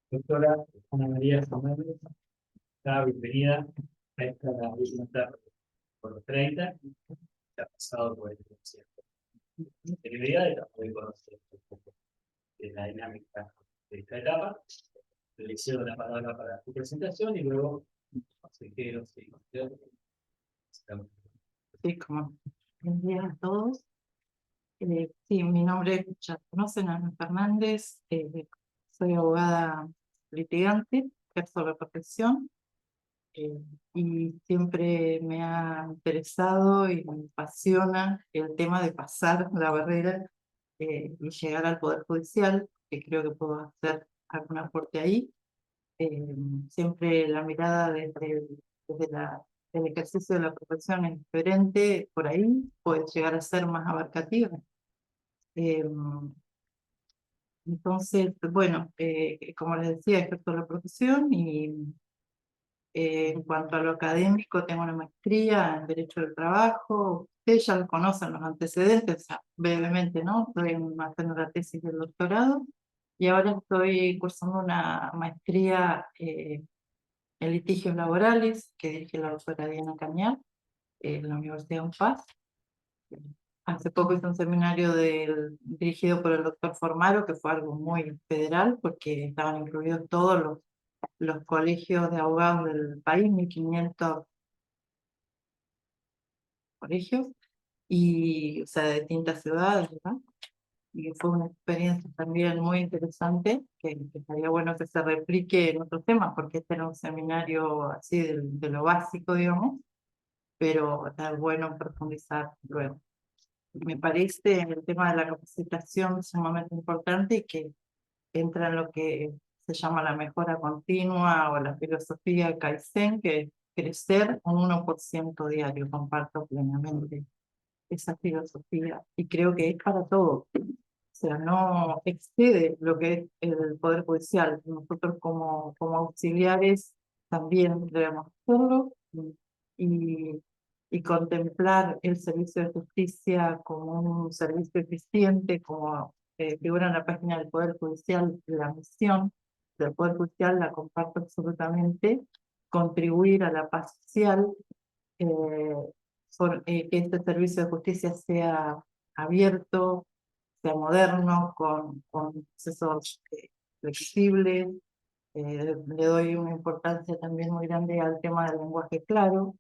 Doctora Ana María Fernández, está bienvenida a esta última etapa por los 30, que ha pasado por el concierto. Integridad y también conocer un poco de la dinámica de esta etapa. Le cedo la palabra para su presentación y luego consejeros y consejeros. Sí, como buen día a todos. Sí, mi nombre, ya conocen, Ana Fernández, soy abogada litigante, ejerzo la profesión eh, y siempre me ha interesado y me apasiona el tema de pasar la barrera y llegar al Poder Judicial, que creo que puedo hacer algún aporte ahí. Eh, Siempre la mirada desde el ejercicio de la profesión es diferente, por ahí puede llegar a ser más abarcativa. Eh, entonces, bueno, como les decía, ejerzo la profesión y en cuanto a lo académico, tengo una maestría en Derecho del Trabajo. Ustedes ya lo conocen los antecedentes, o sea, brevemente, ¿no? Estoy haciendo la tesis del doctorado y ahora estoy cursando una maestría en litigios laborales que dirige la doctora Diana Cañar en la Universidad UNPAS. Hace poco hice un seminario dirigido por el doctor Formaro, que fue algo muy federal, porque estaban incluidos todos los colegios de abogados del país, 1500 colegios, y, o sea, de distintas ciudades, ¿verdad? Y fue una experiencia también muy interesante, que estaría bueno que se replique en otros temas, porque este era un seminario así de lo básico, digamos, pero está bueno profundizar luego. Me parece el tema de la capacitación sumamente importante y que entra en lo que se llama la mejora continua o la filosofía Kaizen, que es crecer un 1% diario. Comparto plenamente esa filosofía y creo que es para todo. O sea, no excede lo que es el Poder Judicial. Nosotros como auxiliares también debemos hacerlo y, y contemplar el servicio de justicia como un servicio eficiente, como figura en la página del Poder Judicial, la misión del Poder Judicial la comparto absolutamente, contribuir a la paz social, eh, que este servicio de justicia sea abierto, sea moderno, con procesos flexibles. Le doy una importancia también muy grande al tema del lenguaje claro,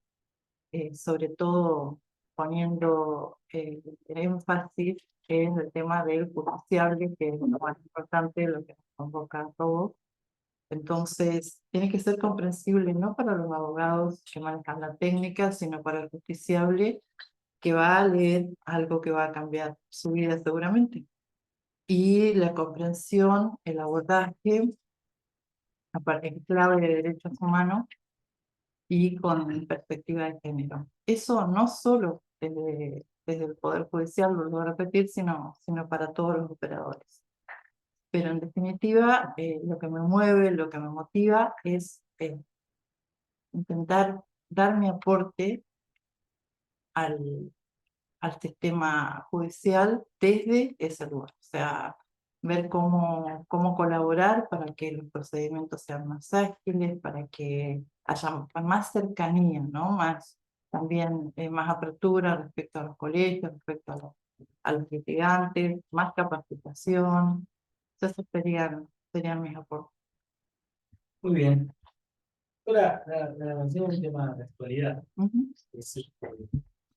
sobre todo poniendo énfasis en el tema del justiciable, que es lo más importante, lo que nos convoca a todos. Entonces, tiene que ser comprensible no para los abogados que manejan la técnica, sino para el justiciable que va a leer algo que va a cambiar su vida seguramente. Y la comprensión, el abordaje, aparte en clave de derechos humanos y con perspectiva de género. Eso no solo desde el Poder Judicial, lo voy a repetir, sino para todos los operadores. Pero en definitiva, lo que me mueve, lo que me motiva es intentar dar mi aporte al, al sistema judicial desde ese lugar. O sea, ver cómo colaborar para que los procedimientos sean más ágiles, para que haya más cercanía, ¿no? Más, también más apertura respecto a los colegios, respecto a los litigantes, más capacitación. Esos serían mis aportes. Muy bien. Ahora, la es un tema de actualidad. Ujú. Es la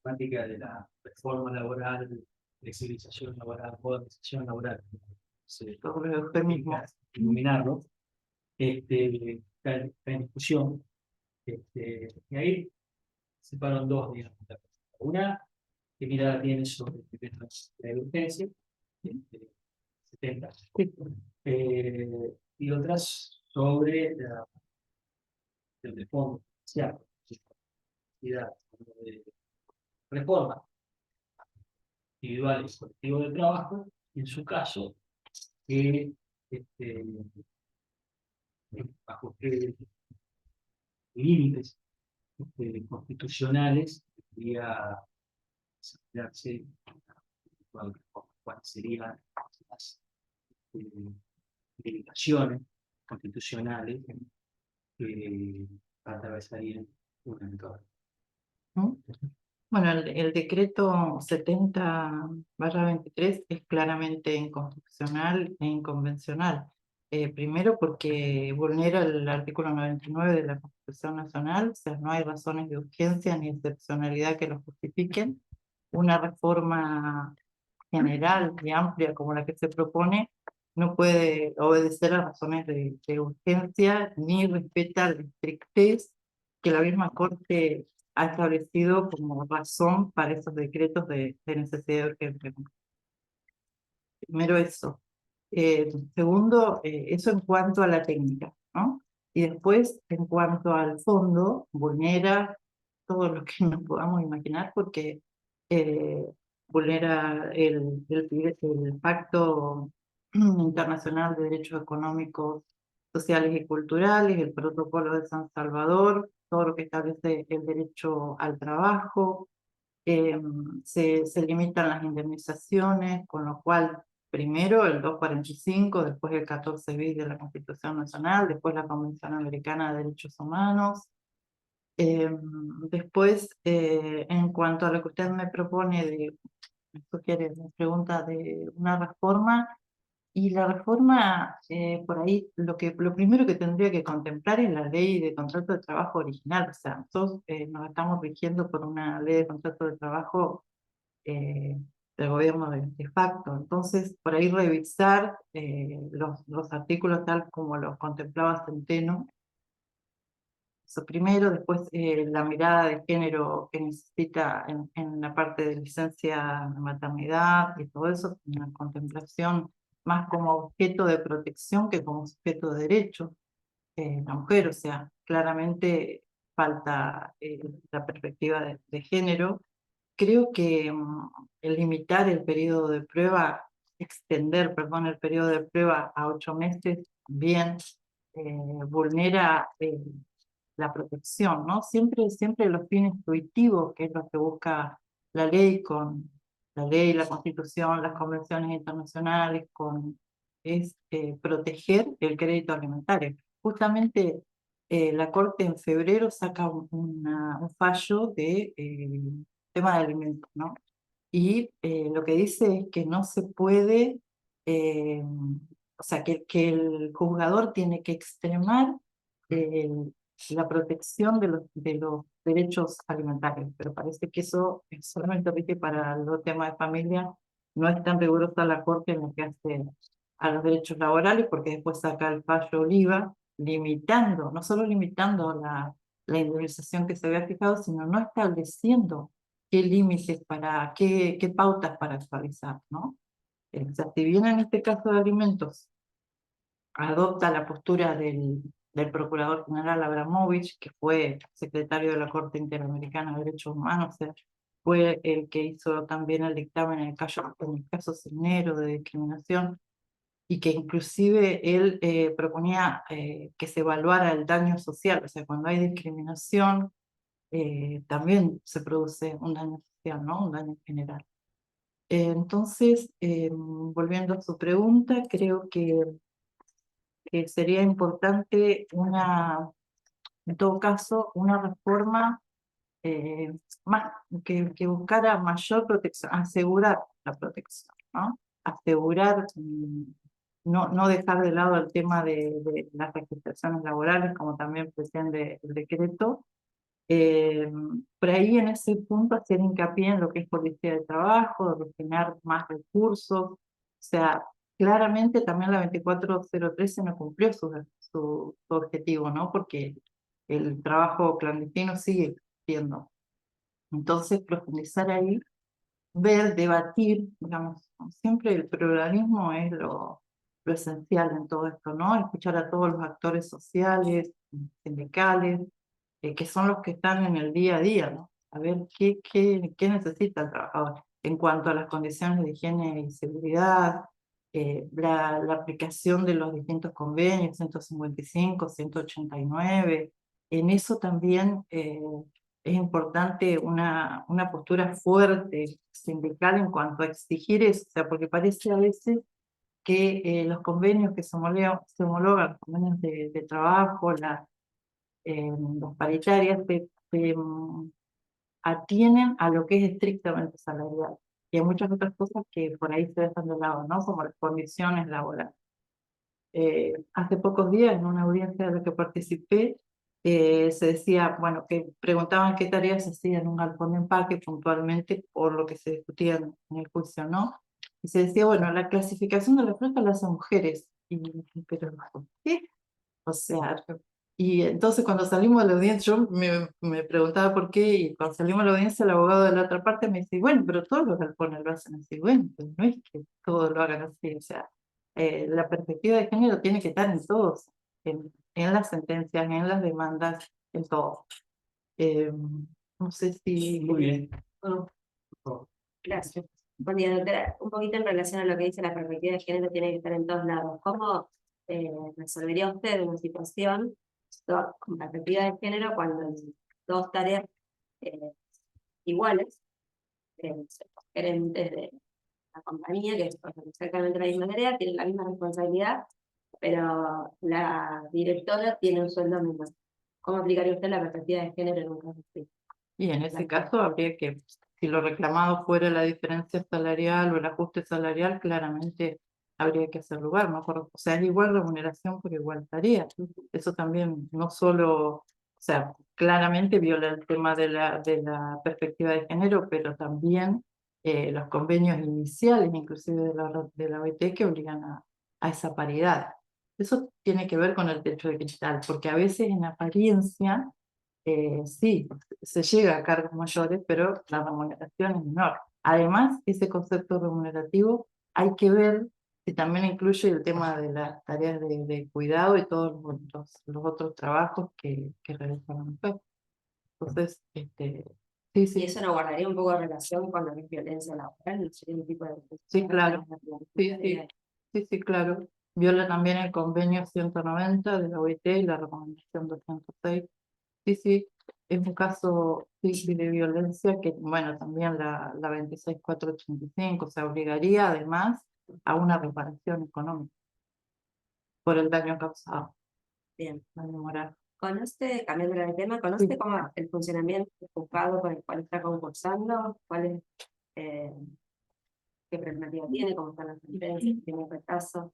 temática de la reforma laboral, flexibilización laboral, modernización laboral. Sobre usted mismo. Iluminarlo. Está en discusión. Y ahí se separan dos, digamos. Una, que mirada tiene sobre el tema de la urgencia, 70. Sí. Y otras sobre el de fondo, social, de reforma individual y colectivo de trabajo, en su caso, que este, bajo qué límites constitucionales debería desarrollarse, cuáles serían las limitaciones constitucionales que atravesarían un entorno. ¿Mm? Bueno, el decreto 70/23 es claramente inconstitucional e inconvencional. Primero porque vulnera el artículo 99 de la Constitución Nacional, o sea, no hay razones de urgencia ni excepcionalidad que lo justifiquen. Una reforma general y amplia como la que se propone no puede obedecer a razones de urgencia ni respeta la estrictez que la misma Corte ha establecido como razón para esos decretos de necesidad de urgencia. Primero eso. Segundo, eso en cuanto a la técnica, ¿no? Y después, en cuanto al fondo, vulnera todo lo que nos podamos imaginar porque eh, vulnera el Pacto Internacional de Derechos Económicos, Sociales y Culturales, el Protocolo de San Salvador, todo lo que establece el derecho al trabajo, se limitan las indemnizaciones, con lo cual primero el 245, después el 14 bis de la Constitución Nacional, después la Convención Americana de Derechos Humanos. Después, en cuanto a lo que usted me propone, me sugiere, me pregunta de una reforma, y la reforma, por ahí, lo primero que tendría que contemplar es la ley de contrato de trabajo original. O sea, nosotros nos estamos rigiendo por una ley de contrato de trabajo eh, del gobierno de facto. Entonces, por ahí revisar los artículos tal como los contemplaba Centeno. Eso primero, después la mirada de género que necesita en la parte de licencia de maternidad y todo eso, una contemplación más como objeto de protección que como sujeto de derecho, la mujer, o sea, claramente falta la perspectiva de género. Creo que el limitar el periodo de prueba, extender, perdón, el periodo de prueba a 8 meses, bien, vulnera la protección, ¿no? Siempre los fines intuitivos, que es lo que busca la ley con la ley, la Constitución, las convenciones internacionales, es proteger el crédito alimentario. Justamente la Corte en febrero saca un fallo de tema de alimentos, ¿no? Y lo que dice es que no se puede, o sea, que el juzgador tiene que extremar el- la protección de los derechos alimentarios, pero parece que eso solamente rige para los temas de familia, no es tan rigurosa la Corte en lo que hace a los derechos laborales, porque después saca el fallo Oliva, limitando, no solo limitando la indemnización que se había fijado, sino no estableciendo qué límites qué pautas para actualizar, ¿no? O sea, si bien en este caso de alimentos adopta la postura del Procurador General Abramovich, que fue secretario de la Corte Interamericana de Derechos Humanos, o sea, fue el que hizo también el dictamen en el caso Cisneros de discriminación, y que inclusive él proponía que se evaluara el daño social, o sea, cuando hay discriminación, también se produce un daño social, ¿no? Un daño general. Entonces, volviendo a su pregunta, creo que sería importante en todo caso, una reforma eh, más que buscara mayor protección, asegurar la protección, ¿no? Asegurar, no dejar de lado el tema de las registraciones laborales, como también pretende el decreto. Por ahí en ese punto hacer hincapié en lo que es policía de trabajo, destinar más recursos, o sea, claramente también la 24013 no cumplió su objetivo, ¿no? Porque el trabajo clandestino sigue existiendo. Entonces, profundizar ahí, ver, debatir, digamos, siempre el pluralismo es lo esencial en todo esto, ¿no? Escuchar a todos los actores sociales, sindicales, que son los que están en el día a día, ¿no? A ver qué necesita el trabajador en cuanto a las condiciones de higiene y seguridad, la aplicación de los distintos convenios, 155, 189. En eso también es importante una postura fuerte sindical en cuanto a exigir eso, o sea, porque parece a veces que los convenios que se homologan, convenios de trabajo, las paritarias, atienen a lo que es estrictamente salarial. Y hay muchas otras cosas que por ahí se dejan de lado, ¿no? Como las condiciones laborales. Hace pocos días, en una audiencia de la que participé, se decía, bueno, que preguntaban qué tareas se hacían en un galpón de empaque puntualmente por lo que se discutía en el juicio, ¿no? Y se decía, bueno, la clasificación de la flota la hacen mujeres. Pero, ¿qué? O sea, y entonces cuando salimos de la audiencia, yo me preguntaba por qué, y cuando salimos de la audiencia, el abogado de la otra parte me dice, bueno, pero todos los galpones lo hacen así. Bueno, pues no es que todos lo hagan así, o sea, la perspectiva de género tiene que estar en todos, en las sentencias, en las demandas, en todo. No sé si... Muy bien. Oh, Por favor. gracias. Buen día, doctora. Un poquito en relación a lo que dice la perspectiva de género tiene que estar en todos lados. ¿Cómo resolvería usted una situación con perspectiva de género cuando en dos tareas eh, iguales, gerentes de la compañía, que es exactamente la misma tarea, tienen la misma responsabilidad, pero la directora tiene un sueldo menor? ¿Cómo aplicaría usted la perspectiva de género en un caso así? Y en ese caso habría que, si lo reclamado fuera la diferencia salarial o el ajuste salarial, claramente habría que hacer lugar, ¿no? O sea, es igual remuneración por igual tarea. Eso también no solo, o sea, claramente viola el tema de la perspectiva de género, pero también los convenios iniciales, inclusive de la OIT, que obligan a esa paridad. Eso tiene que ver con el techo de cristal, porque a veces en apariencia sí, se llega a cargos mayores, pero la remuneración es menor. Además, ese concepto remunerativo hay que ver si también incluye el tema de las tareas de cuidado y todos los otros trabajos que realiza la mujer. Entonces, sí, ¿Y sí, eso no guardaría un poco de relación con lo que es violencia laboral? ¿No sería un tipo de sí, claro. Sí, sí, sí, sí, claro. Viola también el convenio 190 de la OIT y la recomendación 206. Sí, sí, es un caso sí, de violencia que, bueno, también la 26485 se obligaría además a una reparación económica por el daño causado, Bien. daño moral. ¿Conoce, cambiando de tema, conoce cómo el funcionamiento del juzgado por el cual está concursando? ¿Cuál es, qué prerrogativa tiene? ¿Cómo están las sentencias? ¿Tiene retraso?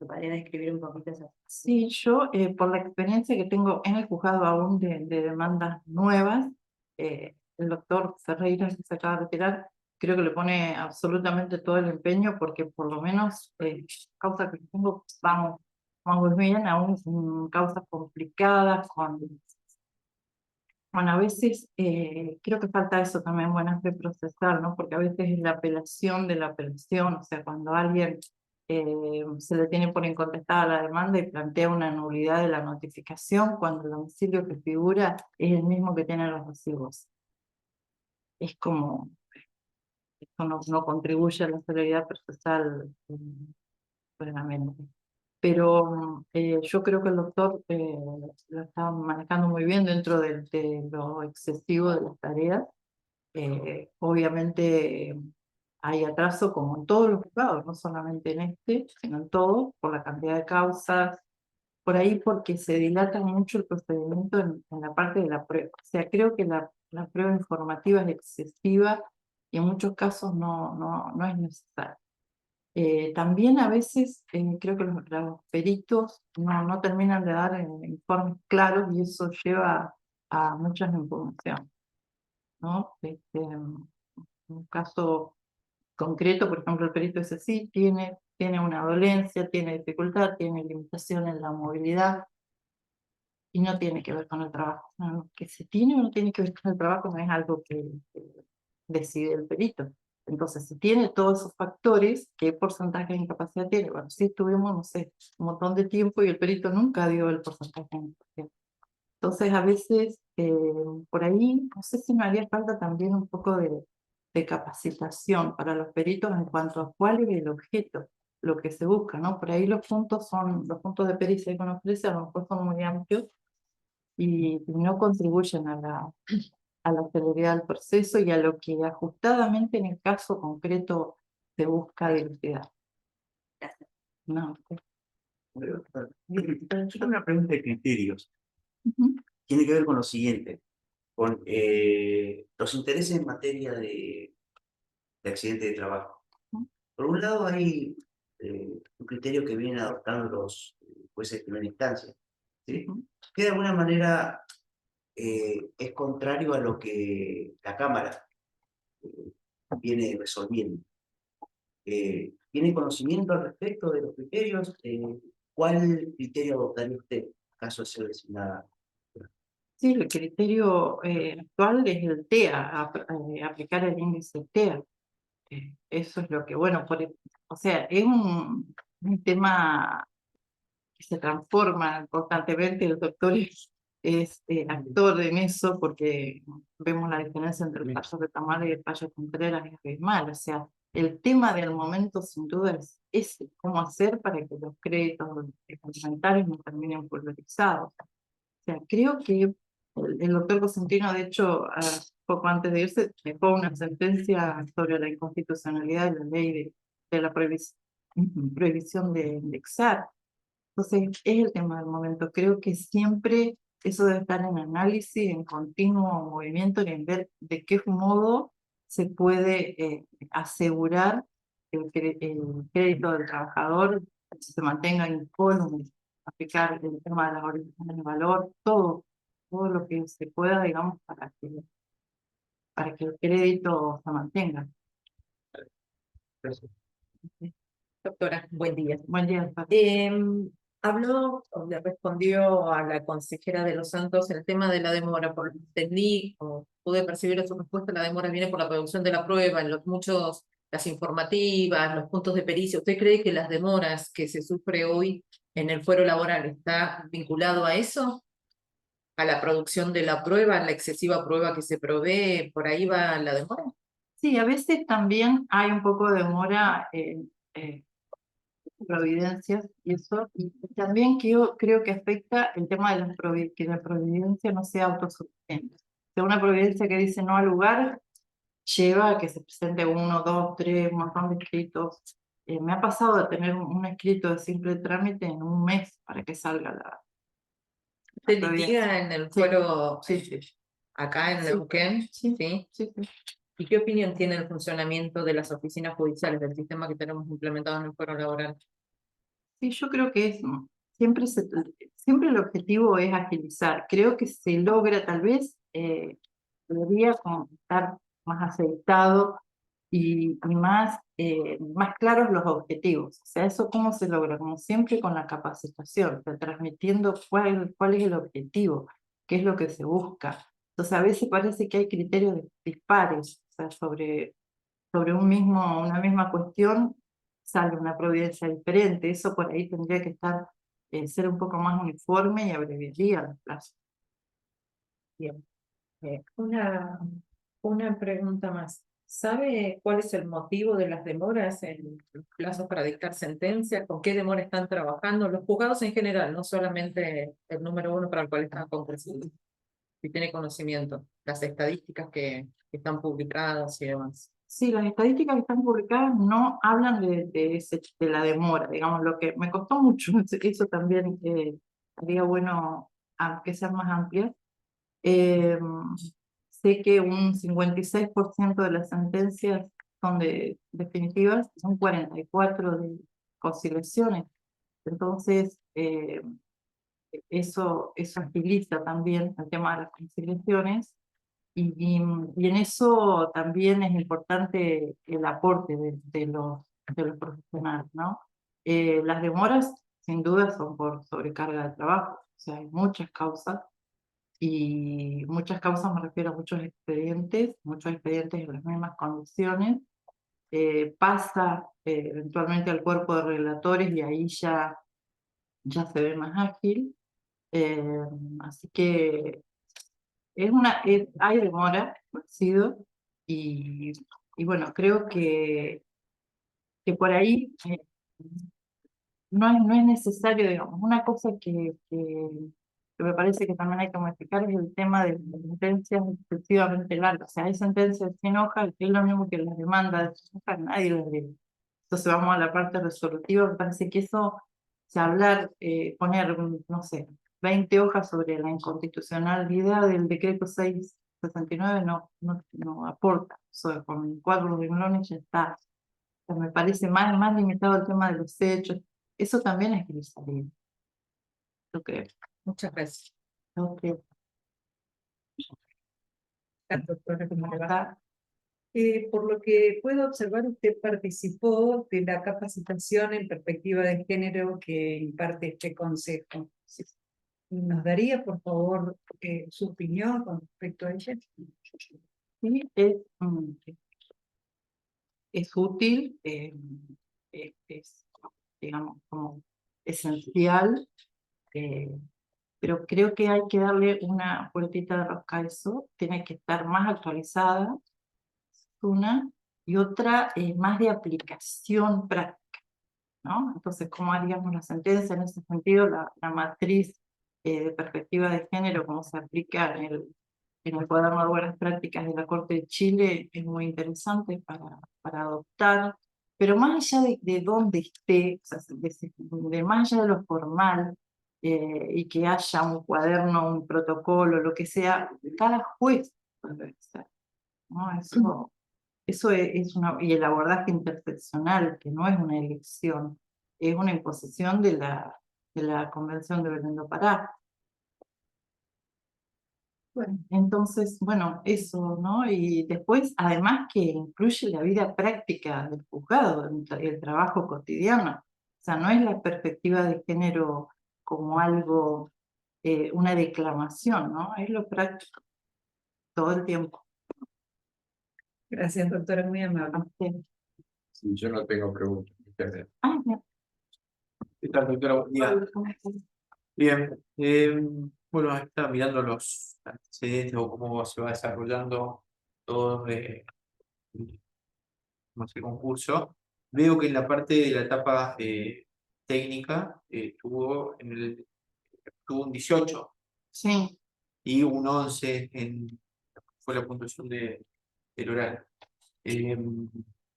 ¿Me podría describir un poquito eso? Sí, yo, por la experiencia que tengo en el juzgado aún de demandas nuevas, el doctor Ferreira, que se acaba de retirar, creo que le pone absolutamente todo el empeño porque por lo menos causas que tengo, vamos bien, aún causas complicadas, bueno, a veces creo que falta eso también, buena fe procesal, ¿no? Porque a veces es la apelación de la apelación, o sea, cuando a alguien se le tiene por incontestada la demanda y plantea una nulidad de la notificación cuando el domicilio que figura es el mismo que tiene los recibos. Es como, esto no contribuye a la celeridad procesal plenamente. Pero yo creo que el doctor lo está manejando muy bien dentro de lo excesivo de las tareas. Obviamente hay atraso como en todos los juzgados, no solamente en este, sino en todos, por la cantidad de causas, por ahí porque se dilata mucho el procedimiento en la parte de la prueba. O sea, creo que la prueba informativa es excesiva y en muchos casos no es necesaria. También a veces creo que los peritos no terminan de dar informes claros y eso lleva a muchas impugnaciones, ¿no? Un caso concreto, por ejemplo, el perito ese sí tiene una dolencia, tiene dificultad, tiene limitación en la movilidad y no tiene que ver con el trabajo. No, que se tiene o no tiene que ver con el trabajo no es algo que decide el perito. Entonces, si tiene todos esos factores, ¿qué porcentaje de incapacidad tiene? Bueno, sí estuvimos, no sé, un montón de tiempo y el perito nunca dio el porcentaje de incapacidad. Entonces, a veces, por ahí, no sé si me haría falta también un poco de capacitación para los peritos en cuanto a cuál es el objeto, lo que se busca, ¿no? Por ahí los puntos de pericia que uno ofrece a lo mejor son muy amplios y no contribuyen a la celeridad del proceso y a lo que ajustadamente en el caso concreto se busca dilucidar. Gracias. No. Yo tengo una pregunta de criterios. Ujú. Tiene que ver con lo siguiente, con los intereses en materia de accidente de trabajo. Por un lado hay un criterio que vienen adoptando los jueces de primera instancia, ¿sí? Que de alguna manera es contrario a lo que la Cámara eh, viene resolviendo. ¿Tiene conocimiento al respecto de los criterios? ¿Cuál criterio adoptaría usted en caso de ser designada? Sí, el criterio actual es el TEA, aplicar el índice TEA. Eso es lo que, bueno, o sea, es un tema que se transforma constantemente. El doctor es actor en eso, porque vemos la diferencia entre el fallo de Tamara y el fallo de Contreras, es abismal. O sea, el tema del momento sin duda es ese, cómo hacer para que los créditos complementarios no terminen pulverizados. O sea, creo que el doctor Cosentino, de hecho, poco antes de irse, dejó una sentencia sobre la inconstitucionalidad de la ley de la prohibición de indexar. Entonces, es el tema del momento. Creo que siempre eso debe estar en análisis, en continuo movimiento, y en ver de qué modo se puede asegurar el crédito del trabajador, que se mantenga incólume, aplicar el tema de las orientaciones de valor, todo lo que se pueda, digamos, para que el crédito se mantenga. Doctora, buen día. Buen día, Paco. Habló o le respondió a la consejera de Los Santos el tema de la demora. Por lo que entendí o pude percibir en su respuesta, la demora viene por la producción de la prueba, en las informativas, los puntos de pericia. ¿Usted cree que las demoras que se sufre hoy en el fuero laboral está vinculado a eso? ¿A la producción de la prueba, a la excesiva prueba que se provee? ¿Por ahí va la demora? Sí, a veces también hay un poco de demora en providencias y eso, y también creo que afecta el tema de que la providencia no sea autosuficiente. O sea, una providencia que dice no al lugar lleva a que se presente 1, 2, 3, un montón de escritos. Me ha pasado de tener un escrito de simple trámite en un mes para que salga la ¿Usted providencia. litiga en el Sí. fuero Sí. acá en Sí. Neuquén? Sí. ¿Sí? Sí. ¿Y qué opinión tiene el funcionamiento de las oficinas judiciales, del sistema que tenemos implementado en el fuero laboral? Sí, yo creo que siempre el objetivo es agilizar. Creo que se logra, tal vez, debería como estar más aceitado y más claros los objetivos. O sea, ¿eso cómo se logra? Como siempre, con la capacitación, o sea, transmitiendo cuál es el objetivo, qué es lo que se busca. Entonces, a veces parece que hay criterios dispares, o sea, sobre una misma cuestión sale una providencia diferente. Eso por ahí tendría que ser un poco más uniforme y abreviaría los plazos. Bien. Una pregunta más. ¿Sabe cuál es el motivo de las demoras en los plazos para dictar sentencia? ¿Con qué demora están trabajando? Los juzgados en general, no solamente el número 1 para el cual están concurriendo. Si tiene conocimiento, las estadísticas que están publicadas y demás. Sí, las estadísticas que están publicadas no hablan de la demora, digamos, lo que me costó mucho, eso también sería bueno que sean más amplias. Sé que un 56% de las sentencias son definitivas, son 44 de conciliaciones. Entonces, eso agiliza también el tema de las conciliaciones. Y en eso también es importante el aporte de los profesionales, ¿no? Las demoras, sin duda, son por sobrecarga de trabajo, o sea, hay muchas causas, y muchas causas me refiero a muchos expedientes en las mismas condiciones. Pasa eventualmente al cuerpo de relatores y ahí ya se ve más ágil. Así que hay demora, sido, y, y bueno, creo que por ahí no es necesario, digamos, una cosa que me parece que también hay que modificar es el tema de las sentencias excesivamente largas. O sea, hay sentencias de 100 hojas, que es lo mismo que las demandas de 100 hojas, nadie las lee. Entonces vamos a la parte resolutiva, me parece que eso, o sea, hablar, poner, no sé, 20 hojas sobre la inconstitucionalidad del decreto 669 no aporta, con 4 renglones ya está. O sea, me parece más limitado el tema de los hechos, eso también es que lo salir, yo creo. Muchas gracias. Ok. Doctora, ¿cómo le va? Acá, Por lo que puedo observar, usted participó de la capacitación en perspectiva de género que imparte este consejo. ¿Nos daría, por favor, su opinión con respecto a ella? sí, es útil, digamos, como esencial, pero creo que hay que darle una vueltita de rosca a eso, tiene que estar más actualizada, una, y otra más de aplicación práctica, ¿no? Entonces, ¿cómo haríamos la sentencia en ese sentido? La matriz de perspectiva de género, cómo se aplica en el cuaderno de buenas prácticas de la Corte de Chile, es muy interesante para adoptar, pero más allá de dónde esté, o sea, de más allá de lo formal, y que haya un cuaderno, un protocolo, lo que sea, cada juez puede hacer, ¿no? Eso es y el abordaje interseccional, que no es una elección, es una imposición de la Convención de Belén do Pará. Bueno, entonces, bueno, eso, ¿no? Y después, además que incluye la vida práctica del juzgado, el trabajo cotidiano. O sea, no es la perspectiva de género como algo, una declamación, ¿no? Es lo práctico, todo el tiempo. Gracias, doctora, muy amable. Sí, yo no tengo preguntas. Ay, ¿Qué tal, doctora? Buen día. ¿cómo estás? Bien, bueno, estaba mirando los antecedentes o cómo se va desarrollando todo como ese concurso. Veo que en la parte de la etapa técnica tuvo un 18 Sí, y un 11 fue la puntuación del oral.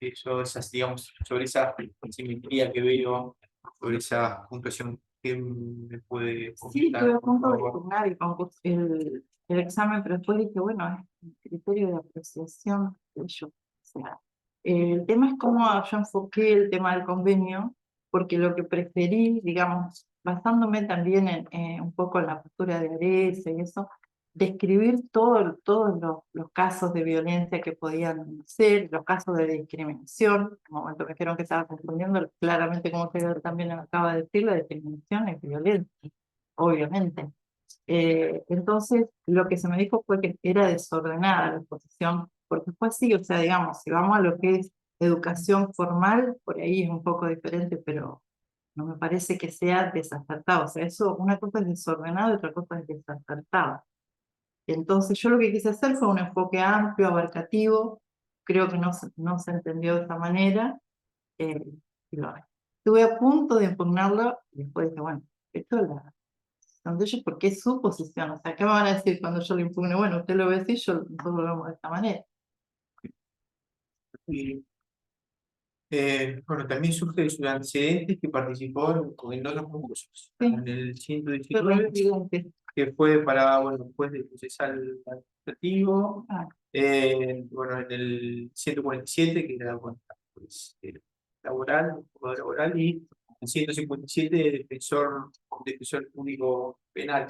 Esas, digamos, sobre esa simetría que veo, sobre esa puntuación, ¿qué me puede sí, comentar, estuve a por punto de favor? impugnar el examen, pero después dije, bueno, es un criterio de apreciación de ellos. O sea, el tema es cómo yo enfoqué el tema del convenio, porque lo que preferí, digamos, basándome también en un poco en la postura de Arese y eso, describir todos los casos de violencia que podían ser, los casos de discriminación. En un momento me dijeron que estaba confundiendo, claramente como usted también acaba de decir, la discriminación es violencia, obviamente. Entonces, lo que se me dijo fue que era desordenada la exposición, porque fue así, o sea, digamos, si vamos a lo que es educación formal, por ahí es un poco diferente, pero no me parece que sea desacertado. O sea, eso, una cosa es desordenado y otra cosa es desacertado. Entonces, yo lo que quise hacer fue un enfoque amplio, abarcativo, creo que no se entendió de esa manera, y estuve a punto de impugnarlo, y después dije, bueno, esto es la decisión de ellos porque es su posición. O sea, ¿qué me van a decir cuando yo lo impugne? Bueno, usted lo ve así, nosotros lo vemos de esta manera. Y, bueno, también surge de sus antecedentes que participó en otros concursos. Sí. En el Pero 119, evidente. que fue para, bueno, juez de procesal administrativo. Ah, Bueno, en el 147, que era, bueno, pues, laboral, juzgado laboral, y en 157, defensor público penal.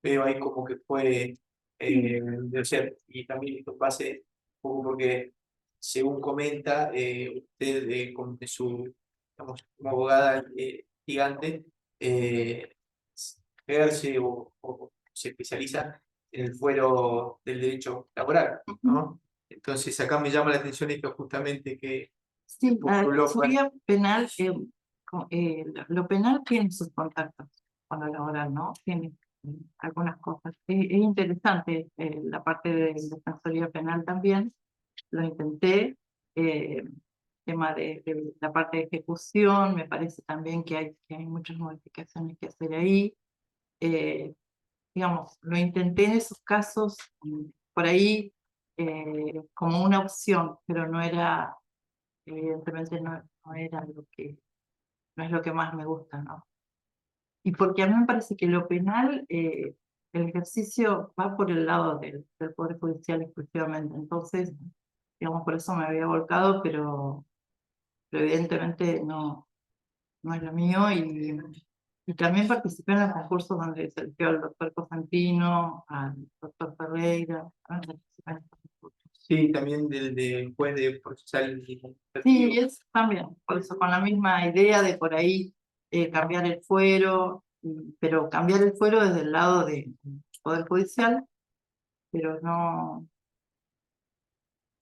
Veo ahí como que fue de ser, y también esto pase un poco porque, según comenta, usted con su, digamos, como abogada gigante, ejerce o se especializa en el fuero del derecho laboral, ¿no? Entonces acá me llama la atención esto justamente que sí, la postuló para- teoría penal, lo penal tiene sus contactos con lo laboral, ¿no? Tiene algunas cosas. Es interesante la parte de defensoría penal también, lo intenté. Tema de la parte de ejecución, me parece también que hay muchas modificaciones que hacer ahí. Digamos, lo intenté en esos casos, por ahí como una opción, pero no era, evidentemente no era lo que, no es lo que más me gusta, ¿no? Y porque a mí me parece que lo penal, el ejercicio va por el lado del Poder Judicial exclusivamente. Entonces, digamos, por eso me había volcado, pero evidentemente no es lo mío. Y también participé en los concursos donde se eligió al doctor Cosentino, al doctor Ferreira. Sí, también del de juez de procesal Sí, administrativo. es también, por eso con la misma idea de por ahí cambiar el fuero, pero cambiar el fuero desde el lado del Poder Judicial, pero no, o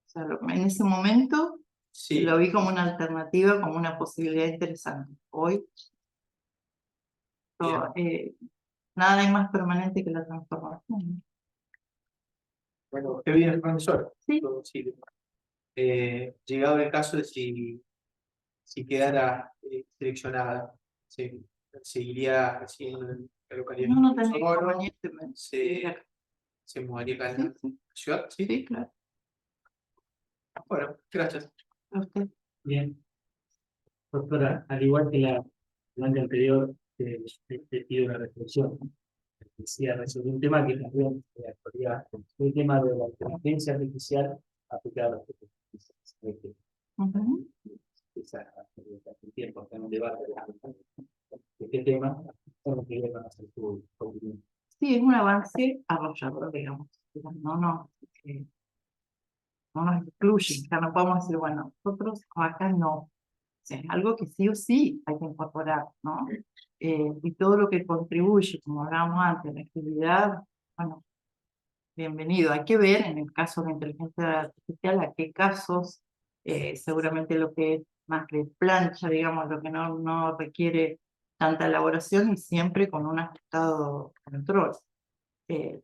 sea, en ese momento Sí, lo vi como una alternativa, como una posibilidad interesante. Hoy bien. nada es más permanente que la transformación. Bueno, qué bien, profesor. Sí. Todo sirve. Llegado el caso de si quedara seleccionada, seguiría así en la localidad No de tendría Socorro, inconveniente. se mudaría acá Sí, en la sí, ciudad, ¿sí? sí, claro. Bueno, gracias. A usted. Bien. Doctora, al igual que la delante anterior, te pido una reflexión, ¿no? Decía, sobre un tema que también en la actualidad, el tema de la inteligencia artificial aplicada a los procesos. Ujú. Hace tiempo está en un debate de qué tema, bueno, quería conocer tu opinión. Sí, es un avance arrollador, digamos. Eh, no nos excluye, ya no podemos decir, bueno, nosotros acá no. O sea, es algo que sí o sí hay que incorporar, ¿no? Y todo lo que contribuye, como hablábamos antes, a la actividad, bueno, bienvenido. Hay que ver en el caso de inteligencia artificial a qué casos, seguramente lo que es más de plancha, digamos, lo que no requiere tanta elaboración y siempre con un ajustado control. Eh,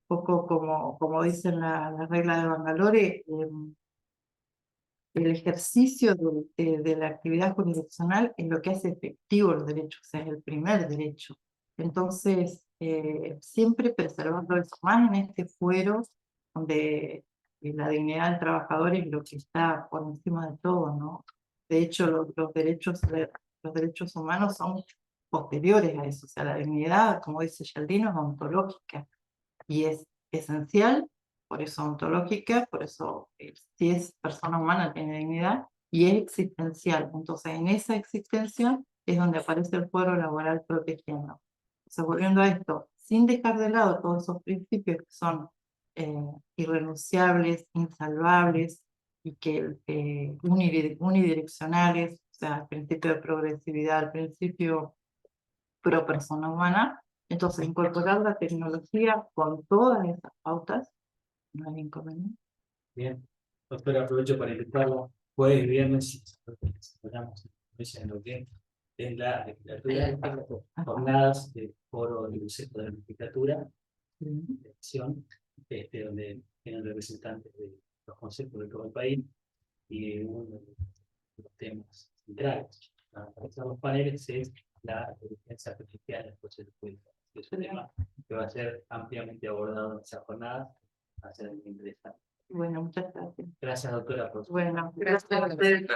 poco como dicen las reglas de Bangalore, el ejercicio de la actividad jurisdiccional es lo que hace efectivo los derechos, o sea, es el primer derecho. Entonces, siempre preservando eso, más en este fuero donde la dignidad del trabajador es lo que está por encima de todo, ¿no? De hecho, los derechos humanos son posteriores a eso, o sea, la dignidad, como dice Yaldino, es ontológica y es esencial, por eso ontológica, por eso si es persona humana tiene dignidad y es existencial. Entonces, en esa existencia es donde aparece el fuero laboral protegiendo. Entonces, volviendo a esto, sin dejar de lado todos esos principios que son irrenunciables, insalvables y que unidireccionales, o sea, el principio de progresividad, el principio pro persona humana. Entonces, incorporar la tecnología con todas esas pautas no hay inconveniente. Bien, doctora, aprovecho para invitarlo jueves y viernes, hablamos en lo que es la legislatura, jornadas de foro del Consejo de la Legislatura, de acción, donde tienen representantes de los consejos de todo el país y uno de los temas centrales para realizar los paneles es la inteligencia artificial en el proceso judicial. Es un tema que va a ser ampliamente abordado en esa jornada, va a ser muy interesante. Bueno, muchas gracias. Gracias, doctora, por su Bueno, gracias a ustedes.